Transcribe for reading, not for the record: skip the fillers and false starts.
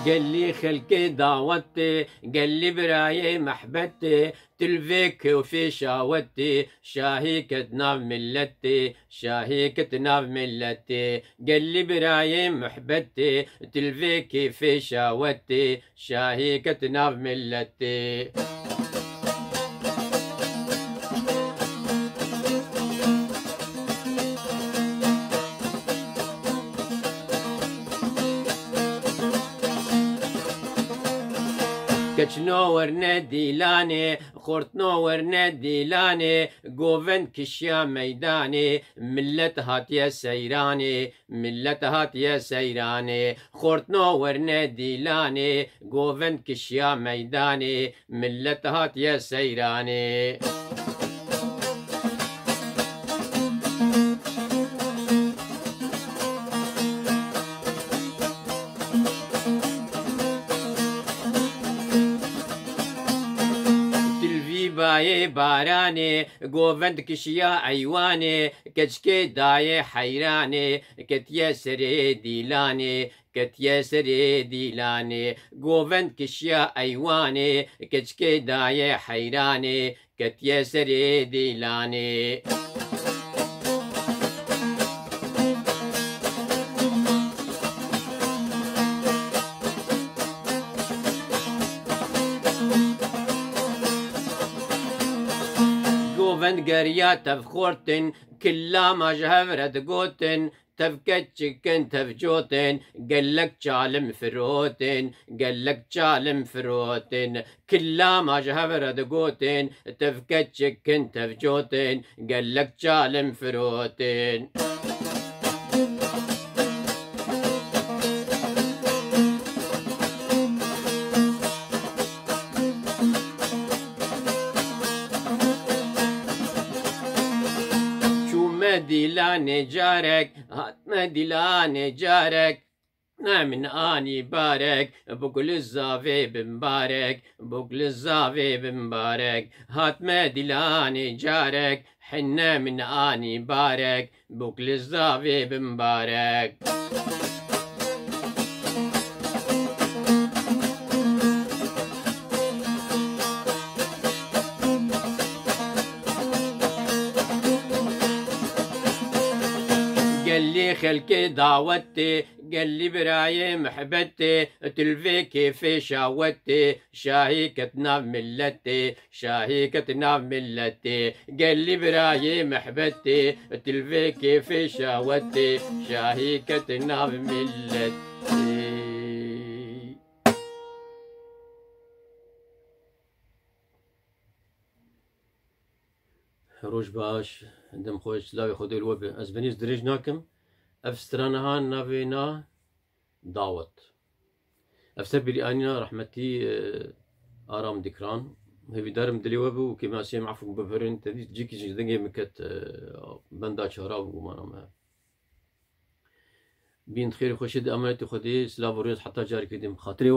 قال لي خلقي دعوتي، قال لي براي محبتي، تلفيك وفي شاوتي، شاهي كتناف ملتي، شاهي كتناف ملتي. قال لي براي محبتي، تلفيك في شاوتي، شاهي كتناف ملتي. كش نور نديلاني، خورت نور نديلاني، قوفن كشيا ميداني، ملت هات يا سيراني، ملت هات يا سيراني. خورت نور نديلاني، قوفن كشيا ميداني، ملت هات يا سيراني. باي باراني، قوفند كشيا ايواني، كشكي داي حيراني، كتيا سري ديلاني، كتيا سري ديلاني. قوفند كشيا ايواني، كشكي داي حيراني، كتيا سري ديلاني. قوفن قريا تفخورتن، كلا ما جهفرت قوتن، تفكتشكن تفجوتن، قالك جالم فروتن، قالك جالم فروتن. كلا ما جهفرت قوتن، تفكتشكن تفجوتن، قالك جالم فروتن. مديلاني جارك، هات مديلاني جارك، من آني بارك، بقول الزافي بمبارك، بقول الزافي بمبارك. هات مديلاني جارك، حنا من آني بارك، بقول الزافي بمبارك. قال لي خلقي دعوتي، قال لي براي محبتي، تلفيكي في شاوتي، شاهي كتناف ملتي، شاهي كتناف ملتي. قال لي براي محبتي، تلفيكي في شاوتي، شاهي كتناف ملتي. روش باش دم خوش لاوي خدي الوبي أزبنيز دريج ناكم أفسترانها نافينا دعوت أفسبري أنينا رحمتي آرام ديكران هذي دارم دلي وبو وكما سيم عفو بفرين تدي تجيكي جدنجي مكت بندا شهراب وما بين خير خوشي أمانتي خدي سلاف وريز حتى جاري كديم خاطري